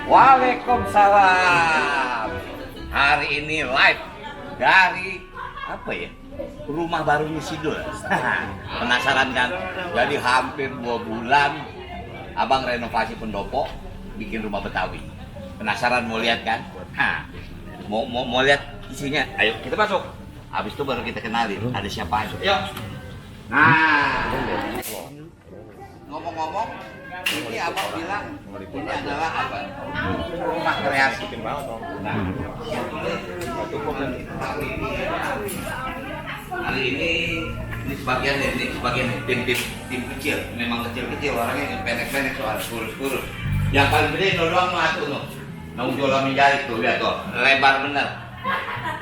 Waalaikumsalam. Hari ini live dari apa ya? Rumah barunya Sidul. Penasaran kan? Jadi hampir 2 bulan abang renovasi pendopo, bikin rumah Betawi. Penasaran mau lihat kan? Mau lihat isinya? Ayo kita masuk. Habis itu baru kita kenalin ada siapa aja. Yuk. Nah, ngomong-ngomong, ini abang bilang ini adalah apa? Rumah kreasi. Nah, hari ini sebagian tim kecil, memang kecil orangnya pendek soal kurus. Yang paling gede doang satu no. Nung jualan menjahit tuh lihat tuh, lebar bener.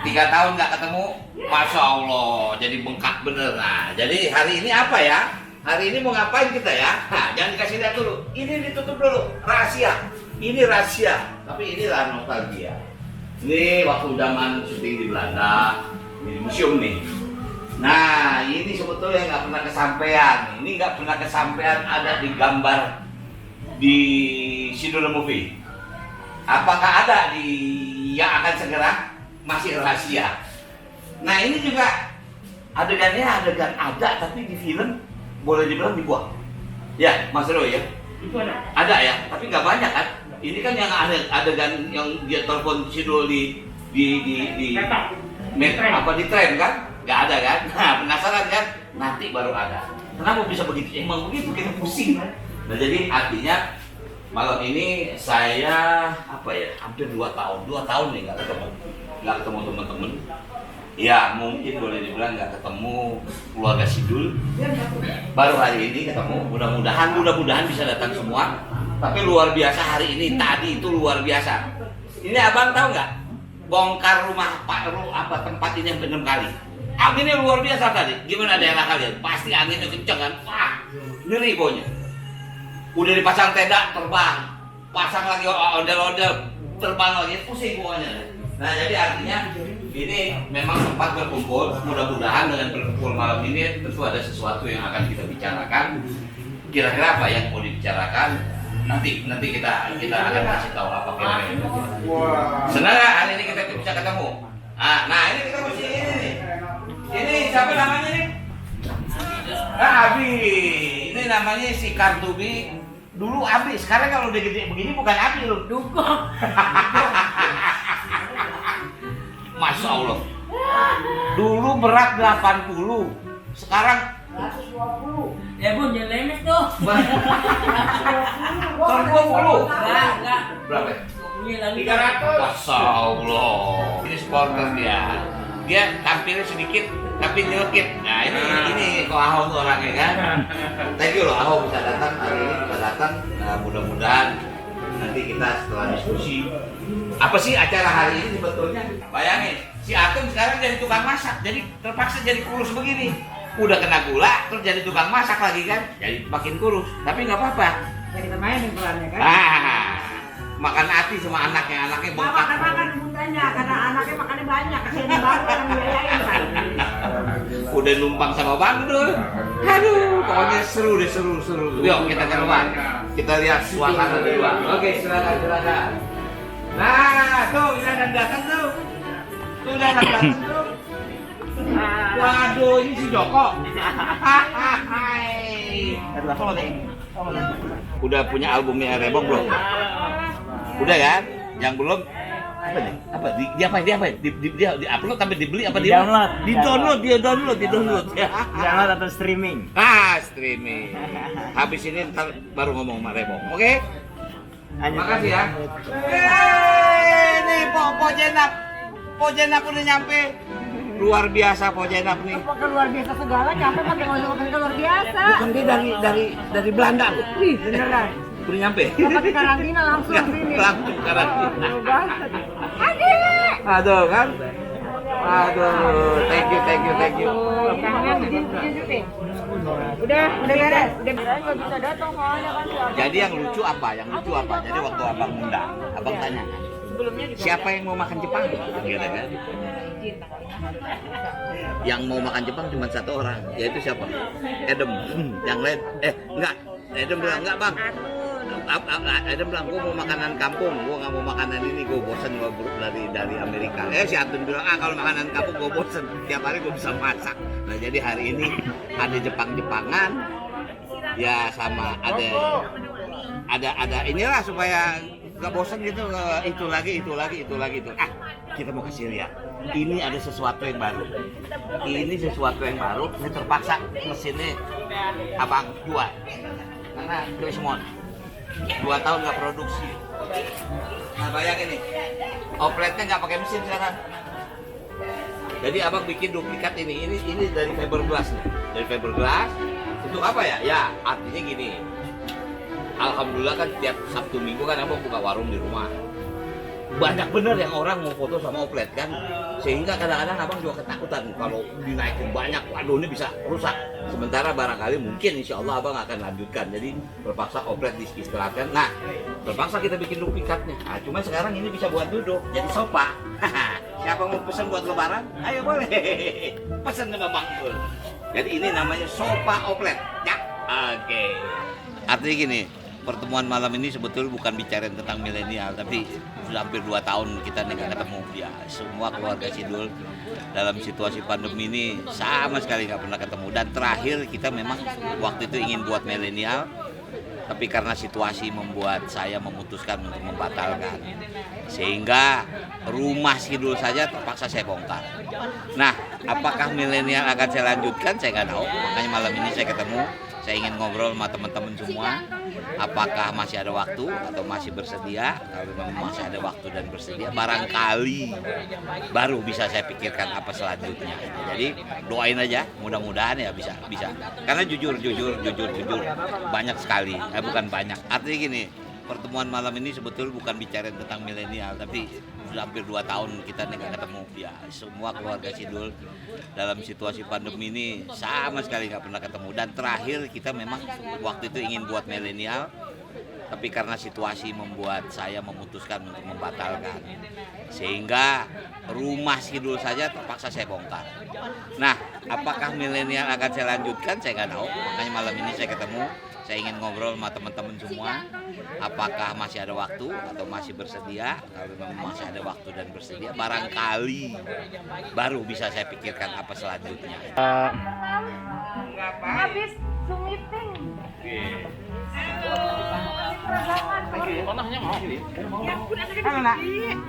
3 tahun nggak ketemu, masya Allah, jadi bengkak bener. Nah, jadi hari ini apa ya? Hari ini mau ngapain kita ya? Nah, jangan dikasih lihat dulu. Ini ditutup dulu, rahasia. Ini rahasia, tapi inilah nostalgia. Ini waktu zaman syuting di Belanda, di museum nih. Nah, ini sebetulnya nggak pernah kesampaian. Ini nggak pernah kesampaian ada di gambar di Sidul Movie. Apakah ada di yang akan segera? Masih rahasia. Nah, ini juga adegannya adegan ada, tapi di film boleh dibilang dibuang. Ya, Mas Ro ya. Itu ada. Ada ya, tapi nggak banyak kan? Ini kan yang ada adegan yang dia telepon Sidul di tren kan? Nggak ada kan? Nah, penasaran kan? Nanti baru ada. Kenapa bisa begitu? Emang begitu, kita pusing. Nah, jadi artinya malam ini saya hampir 2 tahun nih nggak ketemu teman-teman. Ya mungkin boleh dibilang nggak ketemu keluarga Sidul. Baru hari ini ketemu. Mudah-mudahan bisa datang semua. Tapi luar biasa hari ini. Tadi itu luar biasa. Ini abang tahu nggak? Bongkar rumah tempat ini yang 6 kali. Anginnya luar biasa tadi. Gimana daerah kalian? Pasti anginnya kenceng kan? Wah, ngeri baunya. Udah dipasang tenda terbang, pasang lagi ondel-ondel terbang lagi, pusing pokoknya. Nah, jadi artinya ini memang tempat berkumpul. Mudah-mudahan dengan berkumpul malam ini tentu ada sesuatu yang akan kita bicarakan. Kira-kira apa yang mau dibicarakan? Nanti kita akan kasih tahu apa kira-kira. Senang nggak hari ini kita bisa ketemu? Nah ini kita mesti ini nih. Ini siapa namanya nih? Abi. Ini namanya si Kartubi. Dulu Abi, sekarang kalau udah gede begini bukan Abi loh. Dukung. Masya Allah. Dulu berat 80, sekarang 120. Ya Bu, jangan lemes tuh. 20. Enggak. Berapa? Punya lalu 300. Masya Allah. Ini supporter dia. Dia tampilnya sedikit tapi nyelkit. Nah ini kok Ahok tuh orangnya kan. Thank you loh Ahok bisa datang hari ini, bisa datang. Nah, mudah-mudahan nanti kita setelah diskusi apa sih acara hari ini sebetulnya. Bayangin si Atung sekarang jadi tukang masak, jadi terpaksa jadi kurus begini. Udah kena gula terus jadi tukang masak lagi kan, jadi makin kurus. Tapi nggak apa-apa. Ya kita mainin pelannya kan. Makan hati sama anaknya bengkak. Makan bundanya karena anaknya makannya banyak, kesini baru yang biayain kan. Udah numpang sama Bang Dul. Aduh, pokoknya seru. Yuk kita keluar. Kita lihat suasana di luar. Oke, silakan. Nah, tuh udah datang tuh. Waduh, ini si Joko. Udah punya albumnya Rebong belum? Udah kan? Yang belum apa nih? Dia upload tapi dibeli apa dia? Download. Dia download. Download atau streaming? Streaming. Habis ini ntar baru ngomong sama Rebong. Oke? Makasih ya. Nih Po Jenap udah nyampe. Luar biasa Po Jenap nih. Apakah luar biasa segala? Capek pakai ngomong luar biasa. Bukan dia dari Belanda loh. Wih, beneran. Udah nyampe. Dapat karantina langsung sini. Langsung karantina. Adik. Aduh kan? Thank you. Kangen gitu. Udah beres. Udah nggak bisa datang soalnya kan siapa. Jadi yang lucu apa? Jadi waktu abang undang, abang tanya siapa yang mau makan Jepang? Gitu kan? Yang mau makan Jepang cuma 1 orang, yaitu siapa? Edem. Yang lain, enggak. Edem bilang enggak bang. ada bilang gue mau makanan kampung, gue nggak mau makanan ini, gue bosen gue dari Amerika. Si Atun bilang kalau makanan kampung gue bosen, tiap hari gue bisa masak. Nah jadi hari ini ada Jepang-Jepangan, ya sama ada inilah supaya nggak bosen gitu, itu lagi. Kita mau kasih lihat. Ini ada sesuatu yang baru. Ini terpaksa mesinnya abang jual. Karena Krismon 2 tahun nggak produksi. Nah bayangin nih, opletnya nggak pakai mesin sekarang. Jadi abang bikin duplikat ini dari fiberglass nih. Dari fiberglass itu apa ya? Ya artinya gini. Alhamdulillah kan tiap Sabtu Minggu kan abang buka warung di rumah. Banyak bener yang orang mau foto sama oplet kan, sehingga kadang-kadang abang juga ketakutan kalau dinaikin banyak, waduh ini bisa rusak. Sementara barangkali mungkin insya Allah abang akan lanjutkan, jadi terpaksa oplet diistirahatkan. Nah terpaksa kita bikin duplikatnya. Nah, cuman sekarang ini bisa buat duduk jadi sofa. Siapa mau pesen buat lebaran? Ayo boleh pesen sama Bang Pul. Jadi ini namanya sofa oplet ya. Oke. Artinya gini, pertemuan malam ini sebetulnya bukan bicara tentang milenial, tapi sudah hampir 2 tahun kita nggak ketemu. Ya, semua keluarga Sidul dalam situasi pandemi ini sama sekali nggak pernah ketemu. Dan terakhir kita memang waktu itu ingin buat milenial, tapi karena situasi membuat saya memutuskan untuk membatalkan. Sehingga rumah Sidul saja terpaksa saya bongkar. Nah, apakah milenial akan saya lanjutkan? Saya nggak tahu. Makanya malam ini saya ketemu. Saya ingin ngobrol sama teman-teman semua, apakah masih ada waktu atau masih bersedia. Kalau memang masih ada waktu dan bersedia, barangkali baru bisa saya pikirkan apa selanjutnya. Jadi doain aja, mudah-mudahan ya bisa. Karena jujur banyak sekali, bukan banyak. Artinya gini, pertemuan malam ini sebetulnya bukan bicara tentang milenial, tapi sudah hampir 2 tahun kita nggak ketemu. Ya, semua keluarga Sidul dalam situasi pandemi ini sama sekali nggak pernah ketemu. Dan terakhir kita memang waktu itu ingin buat milenial, tapi karena situasi membuat saya memutuskan untuk membatalkan. Sehingga rumah Sidul saja terpaksa saya bongkar. Nah, apakah milenial akan saya lanjutkan? Saya nggak tahu. Makanya malam ini saya ketemu. Saya ingin ngobrol sama teman-teman semua, apakah masih ada waktu atau masih bersedia. Kalau memang masih ada waktu dan bersedia, barangkali baru bisa saya pikirkan apa selanjutnya. Habis Zoom meeting. Tanahnya mau. Halo nak.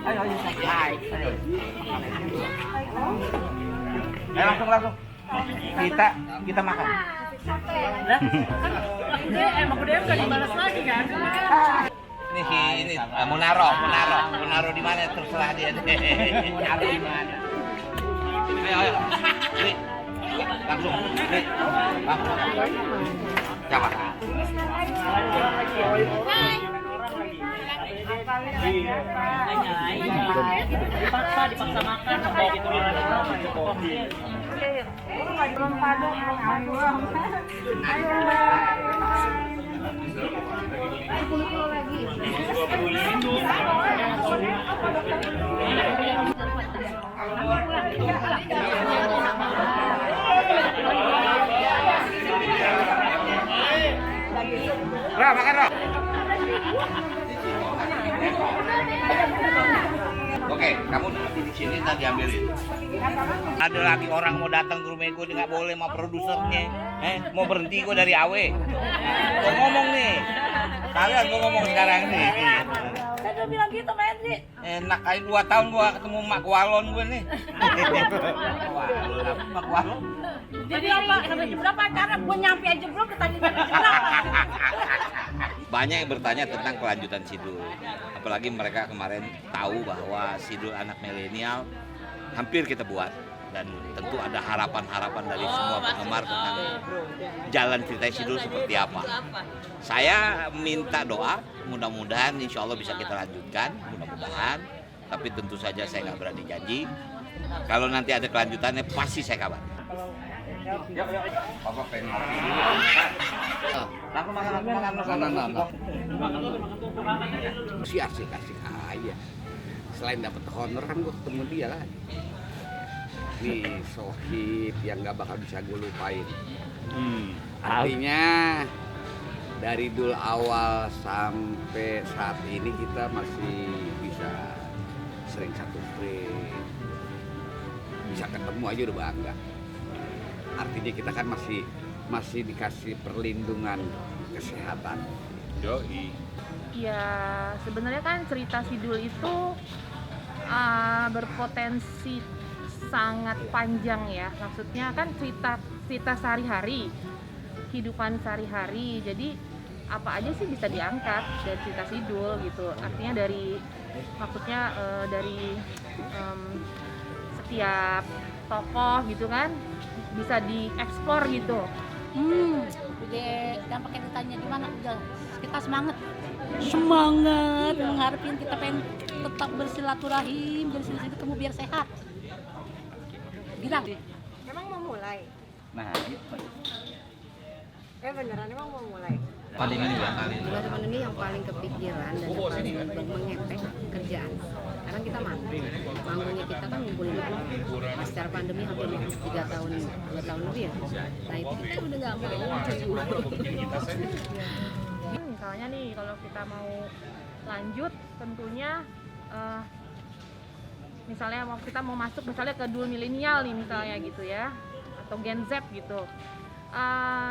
Ayo. Langsung. Kita makan. Emang udah nggak dibalas lagi kan? Ini Munaro di mana terserah dia deh. Munaro di mana? Ayo. Nih. Langsung. Nih. Coba. Dipaksa makan bawa gitu belum pada Roh, makan Roh. Oke, kamu di sini tadi ambilin. Ada lagi orang mau datang ke rumah gue, nggak boleh sama produsernya. Mau berhenti gue dari AW. Gue ngomong nih. Kalian gue ngomong sekarang nih. Saya udah bilang gitu Mbak Hendri. Enak aja 2 tahun gue ketemu Mak Walon gue nih. Mak Walon. Jadi apa? Sampai jam berapa acara? Gue nyampe aja belum ketanya jam berapa. Banyak yang bertanya tentang kelanjutan Sidul. Apalagi mereka kemarin tahu bahwa Sidul anak milenial hampir kita buat. Dan tentu ada harapan-harapan dari semua penggemar tentang jalan cerita Sidul seperti apa. Saya minta doa, mudah-mudahan insya Allah bisa kita lanjutkan, mudah-mudahan. Tapi tentu saja saya nggak berani janji. Kalau nanti ada kelanjutannya pasti saya kabar. Yuk. Papa pengen makan. Asik aja. Selain dapat honor kan gue ketemu dia lah. Nih sohib yang gak bakal bisa gue lupain. Artinya dari dulu awal sampai saat ini kita masih bisa sering satu frame, bisa ketemu aja udah bangga. Artinya kita kan masih dikasih perlindungan kesehatan. Yoi. Ya sebenarnya kan cerita Sidul itu berpotensi sangat panjang ya. Maksudnya kan cerita sehari-hari, kehidupan sehari-hari. Jadi apa aja sih bisa diangkat dari cerita Sidul gitu. Artinya dari setiap tokoh gitu kan bisa dieksplor gitu. Udah dampaknya ditanya di mana udah kita semangat mengharapin kita pengen tetap bersilaturahim dan sini ketemu biar sehat. Bilang. Memang mau mulai? Nah, gitu. Beneran emang mau mulai? Paling ini ya kali. Di masa pandemi yang paling kepikiran dan yang paling mengepek kerjaan. Sekarang kita manggungnya kita kan ngumpulin orang. Pas secara pandemi hampir 2 tahun lebih ya. Nah itu kita udah nggak mau. Misalnya nih kalau kita mau lanjut tentunya misalnya kita mau masuk misalnya ke dual milenial nih misalnya gitu ya, atau Gen Z gitu,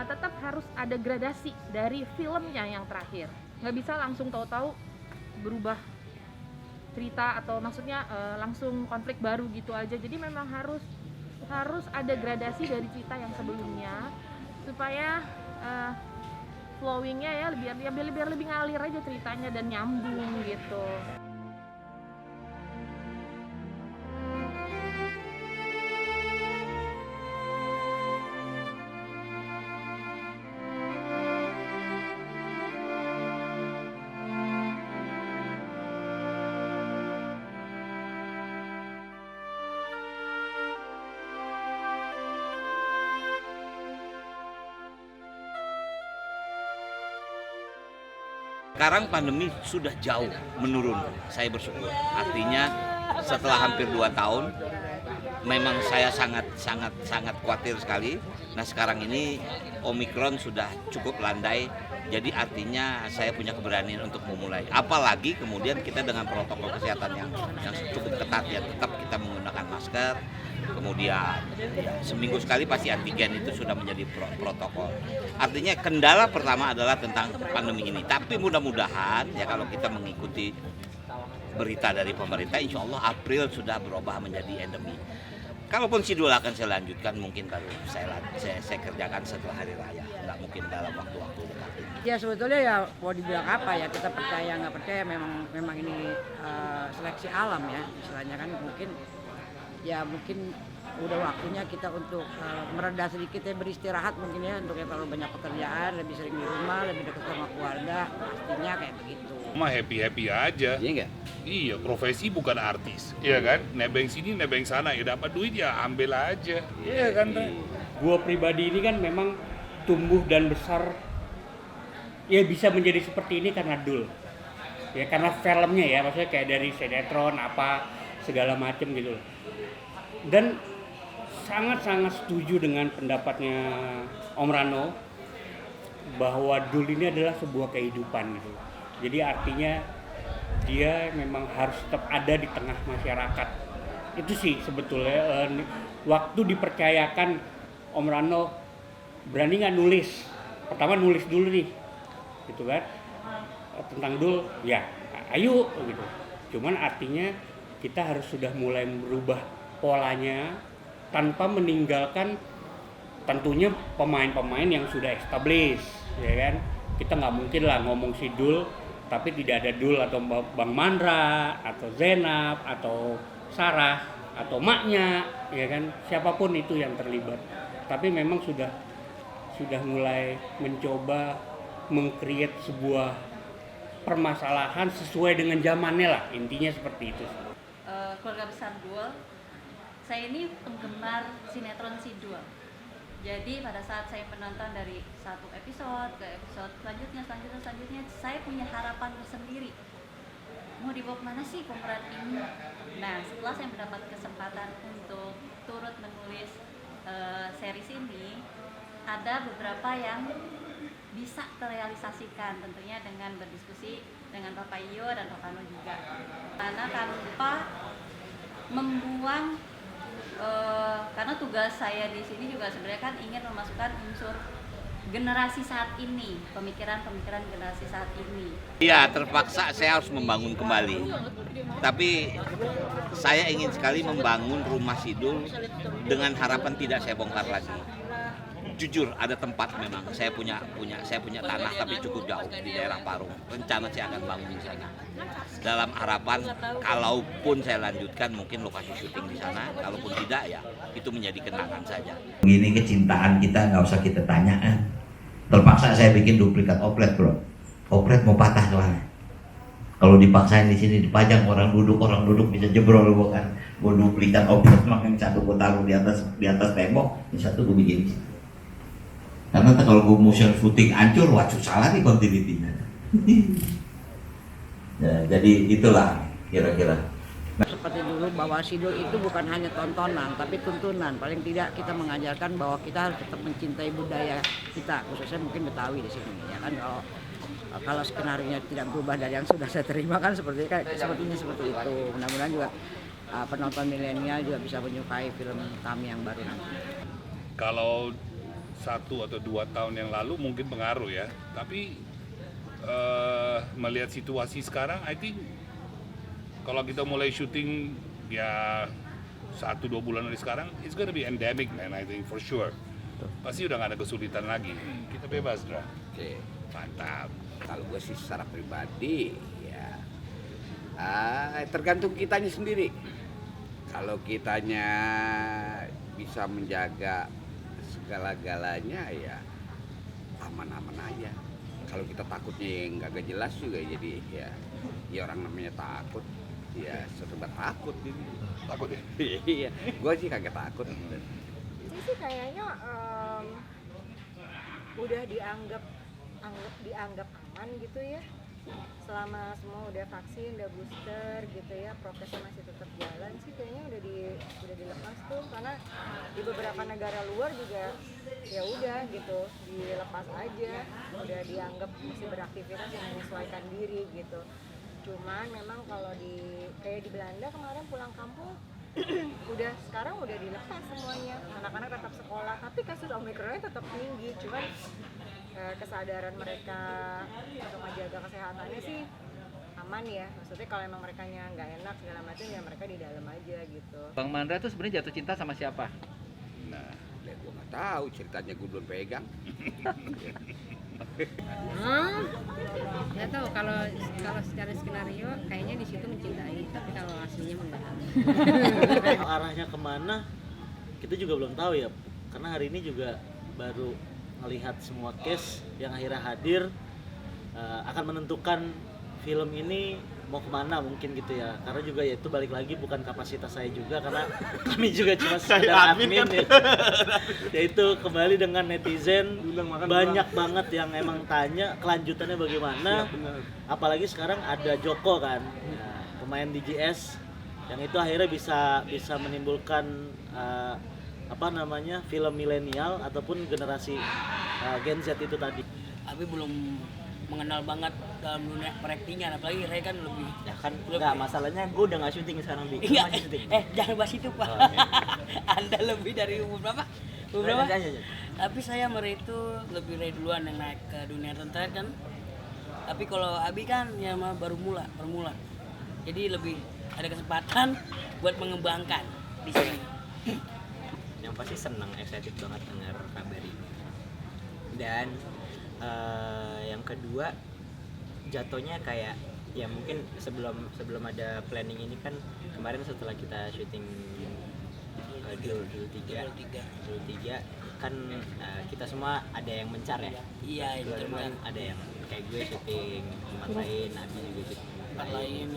tetap harus ada gradasi dari filmnya yang terakhir. Nggak bisa langsung tahu-tahu berubah cerita atau maksudnya langsung konflik baru gitu aja. Jadi memang harus ada gradasi dari cerita yang sebelumnya supaya flowingnya ya biar lebih ngalir aja ceritanya dan nyambung gitu. Sekarang pandemi sudah jauh menurun, saya bersyukur. Artinya setelah hampir 2 tahun, memang saya sangat khawatir sekali. Nah sekarang ini Omikron sudah cukup landai, jadi artinya saya punya keberanian untuk memulai. Apalagi kemudian kita dengan protokol kesehatan yang cukup ketat ya, tetap kita menggunakan masker. Kemudian seminggu sekali pasti antigen itu sudah menjadi protokol. Artinya kendala pertama adalah tentang pandemi ini. Tapi mudah-mudahan ya kalau kita mengikuti berita dari pemerintah, insya Allah April sudah berubah menjadi endemi. Kalaupun Sidul akan saya lanjutkan, mungkin baru saya kerjakan setelah hari raya, nggak mungkin dalam waktu-waktu dekat ini. Ya sebetulnya ya mau dibilang apa ya, kita percaya nggak percaya memang ini seleksi alam ya istilahnya kan. Mungkin udah waktunya kita untuk mereda sedikit ya, beristirahat mungkin ya, untuk yang terlalu banyak pekerjaan, lebih sering di rumah, lebih dekat sama keluarga, pastinya kayak begitu. Mah happy aja. Iya nggak? Iya, profesi bukan artis, iya kan? Nebeng sini, nebeng sana, ya dapat duit ya ambil aja. Iya kan? Gua pribadi ini kan memang tumbuh dan besar ya bisa menjadi seperti ini karena Dul. Ya karena filmnya ya, maksudnya kayak dari sinetron apa segala macem gitu. Dan sangat setuju dengan pendapatnya Om Rano bahwa Dul ini adalah sebuah kehidupan gitu. Jadi artinya dia memang harus tetap ada di tengah masyarakat. Itu sih sebetulnya waktu dipercayakan Om Rano berani nggak nulis. Pertama nulis dulu nih, gitu kan, tentang Dul, ya ayo gitu. Cuman artinya kita harus sudah mulai merubah polanya tanpa meninggalkan tentunya pemain-pemain yang sudah established, ya kan. Kita nggak mungkin lah ngomong si Dul tapi tidak ada Dul atau Bang Mandra atau Zenab atau Sarah atau maknya, ya kan, siapapun itu yang terlibat. Tapi memang sudah mulai mencoba meng-create sebuah permasalahan sesuai dengan zamannya lah, intinya seperti itu. Keluarga besar Dul, saya ini penggemar sinetron Sidul. Jadi pada saat saya menonton dari satu episode ke episode selanjutnya, saya punya harapan tersendiri. Mau dibawa kemana sih pemeran ini? Nah, setelah saya mendapat kesempatan untuk turut menulis series ini, ada beberapa yang bisa terrealisasikan, tentunya dengan berdiskusi dengan Bapak Iyo dan Bapak Nur juga, karena tanpa membuang karena tugas saya di sini juga sebenarnya kan ingin memasukkan unsur generasi saat ini, pemikiran generasi saat ini. Iya, terpaksa saya harus membangun kembali. Tapi saya ingin sekali membangun rumah Sidul dengan harapan tidak saya bongkar lagi. Jujur, ada tempat memang. Saya punya tanah tapi cukup jauh di daerah Parung. Rencana saya akan bangun di sana. Dalam harapan kalaupun saya lanjutkan mungkin lokasi syuting di sana, kalaupun tidak ya itu menjadi kenangan saja. Begini kecintaan kita nggak usah kita tanyakan. Terpaksa saya bikin duplikat oplet, bro. Oplet mau patah soalnya. Kalau dipaksain di sini dipajang orang duduk bisa jebrol bukan. Gue duplikat oplet, makanya satu gue taruh di atas tembok, yang satu gue bikin di sini. Karena kalau gue motion shooting hancur, wah susah lagi continuity-nya. Ya, jadi itulah kira-kira. Seperti dulu bahwa Sidul itu bukan hanya tontonan tapi tuntunan. Paling tidak kita mengajarkan bahwa kita harus tetap mencintai budaya kita, khususnya mungkin Betawi di sini ya kan. Kalau skenario tidak berubah dari yang sudah saya terima kan sepertinya seperti itu. Mudah-mudahan juga penonton milenial juga bisa menyukai film kami yang baru nanti. Kalau 1 atau 2 tahun yang lalu mungkin pengaruh ya, tapi melihat situasi sekarang, I think kalau kita mulai syuting ya 1-2 bulan dari sekarang, it's gonna be endemic man, I think for sure. Pasti udah gak ada kesulitan lagi. Kita bebas, Dra. Oke. Mantap. Kalau gue sih secara pribadi ya tergantung kitanya sendiri. Kalau kitanya bisa menjaga segala-galanya ya aman-aman aja. Kalau kita takutnya yang gak jelas juga jadi ya orang namanya takut ya serba takut gitu. Takut ya? Iya, gue sih kagak takut. Sih kayaknya udah dianggap aman gitu ya. Selama semua udah vaksin, udah booster gitu ya, prokesnya masih tetap jalan sih kayaknya udah dilepas tuh, karena di beberapa negara luar juga ya udah gitu dilepas aja, udah dianggap masih beraktivitas yang menyesuaikan diri gitu. Cuman memang kalau kayak di Belanda kemarin pulang kampung sekarang udah dilepas semuanya, anak-anak tetap sekolah tapi kasus Omikronnya tetap tinggi. Cuman kesadaran mereka untuk menjaga kesehatannya sih aman ya, maksudnya kalau emang mereka nggak enak segala macam ya mereka di dalam aja gitu. Bang Mandra tuh sebenarnya jatuh cinta sama siapa? Nah, gue nggak tahu ceritanya, gue belum pegang. Nggak tahu kalau secara skenario kayaknya di situ mencintai, tapi kalau aslinya enggak. Arahnya kemana kita juga belum tahu ya, karena hari ini juga baru melihat semua case yang akhirnya hadir, akan menentukan film ini mau kemana mungkin gitu ya, karena juga ya itu balik lagi bukan kapasitas saya juga, karena kami juga cuma sekedar admin ya. Yaitu kembali dengan netizen banyak banget yang emang tanya kelanjutannya bagaimana, apalagi sekarang ada Joko kan, pemain DJS yang itu akhirnya bisa menimbulkan film milenial ataupun generasi Gen Z itu tadi. Tapi belum mengenal banget dalam dunia peraktingan, apalagi Ray kan lebih Ya kan nggak, masalahnya gue udah nggak syuting sekarang Bi. Jangan bahas itu Pak. Anda lebih dari umur berapa? Tapi saya Ray itu lebih Ray duluan yang naik ke dunia tentara kan. Tapi kalau Abi kan ya baru permula. Jadi lebih ada kesempatan buat mengembangkan di sini. Yang pasti senang, excited banget dengar kabar ini. Dan yang kedua jatuhnya kayak ya mungkin sebelum ada planning ini kan kemarin setelah kita syuting Dul 3 kan kita semua ada yang mencar ya. Iya, itu kan ada yang kayak gue syuting tempat lain, Abi juga syuting tempat lain.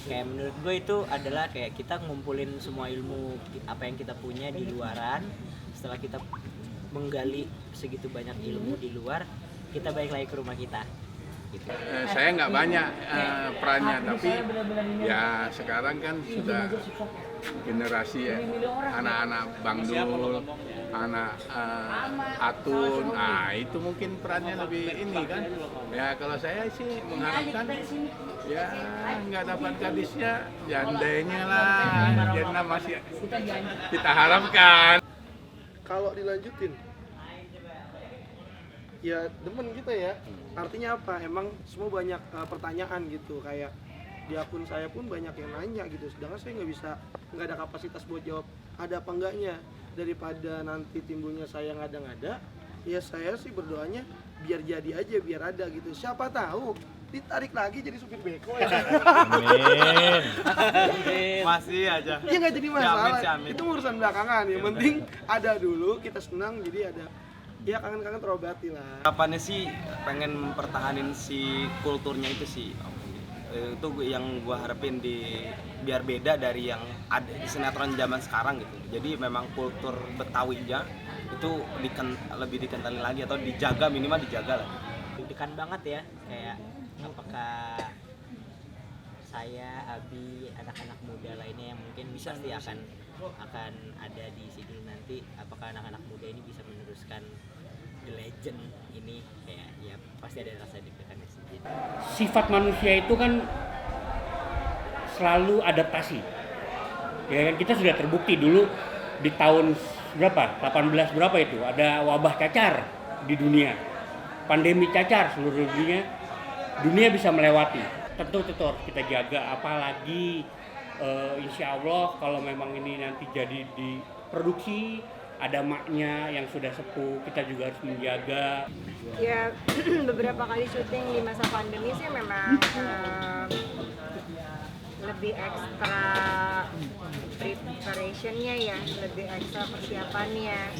Kayak menurut gue itu adalah kayak kita ngumpulin semua ilmu apa yang kita punya di luaran. Setelah kita menggali segitu banyak ilmu di luar, kita balik lagi ke rumah kita. gitu. Saya nggak banyak perannya, tapi ya sekarang kan sudah generasi anak-anak Bang Dul, anak Atun, nah itu mungkin perannya lebih ini kan. Ya kalau saya sih mengharapkan ya nggak dapat gadisnya, jandanya lah, janda masih kita harapkan. Kalau dilanjutin, ya demen kita ya. Artinya apa? Emang semua banyak pertanyaan gitu, kayak di akun saya pun banyak yang nanya gitu, sedangkan saya nggak ada kapasitas buat jawab ada apa enggaknya. Daripada nanti timbulnya saya ngada-ngada, ya saya sih berdoanya biar jadi aja, biar ada gitu. Siapa tahu ditarik lagi jadi supir beko ya. Amin. Masih aja. Iya nggak jadi masalah. Jamin. Itu urusan belakangan. Yang penting ada dulu, kita senang, jadi ada. Ya kangen-kangen terobati lah. Harapannya sih pengen mempertahanin si kulturnya itu sih. Itu yang gua harapin biar beda dari yang ada di sinetron zaman sekarang gitu. Jadi memang kultur Betawinya itu lebih dikenali lagi atau dijaga, minimal dijaga lah. Deg-degan banget ya, kayak apakah saya, Abi, anak-anak muda lainnya yang mungkin pasti akan ada di sini nanti, apakah anak-anak muda ini bisa meneruskan The Legend ini, kayak ya pasti ada rasa deg-degannya sendiri. Sifat manusia itu kan selalu adaptasi. Ya kan, kita sudah terbukti dulu di tahun berapa? 18 berapa itu? Ada wabah cacar di dunia. Pandemi cacar seluruh dunia bisa melewati. Tentu harus kita jaga, apalagi insya Allah kalau memang ini nanti jadi diproduksi, ada maknya yang sudah sepuh, kita juga harus menjaga. Ya beberapa kali syuting di masa pandemi sih memang lebih ekstra preparationnya ya, lebih ekstra persiapannya,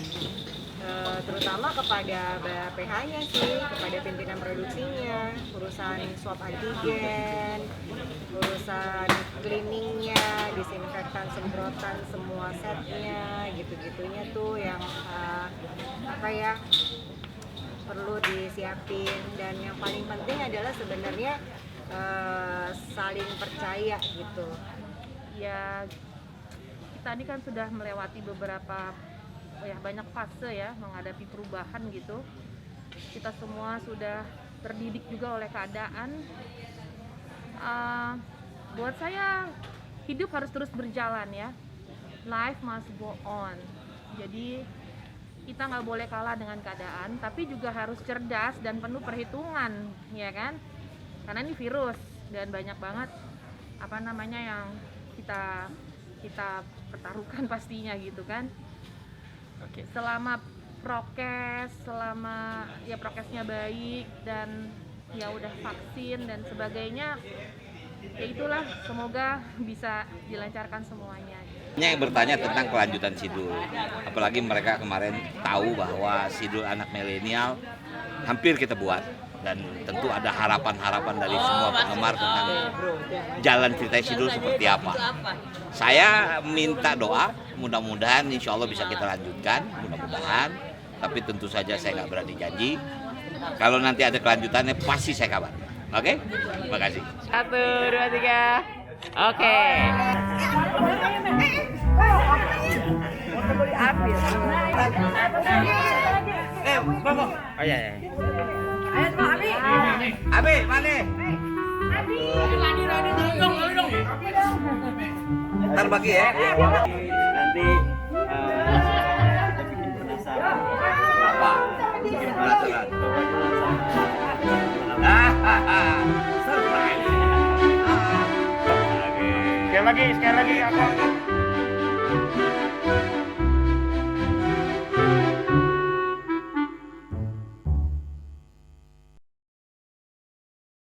terutama kepada PH-nya sih, kepada pimpinan produksinya, urusan swab antigen, urusan cleaningnya, disinfektan, semprotan semua setnya, gitu-gitunya tuh yang perlu disiapin. Dan yang paling penting adalah sebenarnya saling percaya gitu. Ya kita ini kan sudah melewati beberapa banyak fase ya menghadapi perubahan gitu. Kita semua sudah terdidik juga oleh keadaan. Buat saya hidup harus terus berjalan ya. Life must go on. Jadi kita nggak boleh kalah dengan keadaan, tapi juga harus cerdas dan penuh perhitungan, ya kan? Karena ini virus dan banyak banget yang kita pertaruhkan pastinya gitu kan. Oke. Selama prokesnya baik dan ya udah vaksin dan sebagainya, ya itulah, semoga bisa dilancarkan semuanya. Yang bertanya tentang kelanjutan Sidul, apalagi mereka kemarin tahu bahwa Sidul anak milenial hampir kita buat, dan tentu ada harapan-harapan dari semua penggemar tentang jalan cerita Sidul seperti apa. Saya minta doa, mudah-mudahan insya Allah bisa kita lanjutkan, mudah-mudahan. Tapi tentu saja saya nggak berani janji. Kalau nanti ada kelanjutannya pasti saya kabar. Oke? Terima kasih. 1, 2, 3. Oke. Oh iya. Ayo Pak Abi. Abi, mana? Abi. Radi dong. Ntar bagi ya. Nanti kita bikin penasaran. Apa? Bikin penasaran. Surprise. Sekali lagi, aku.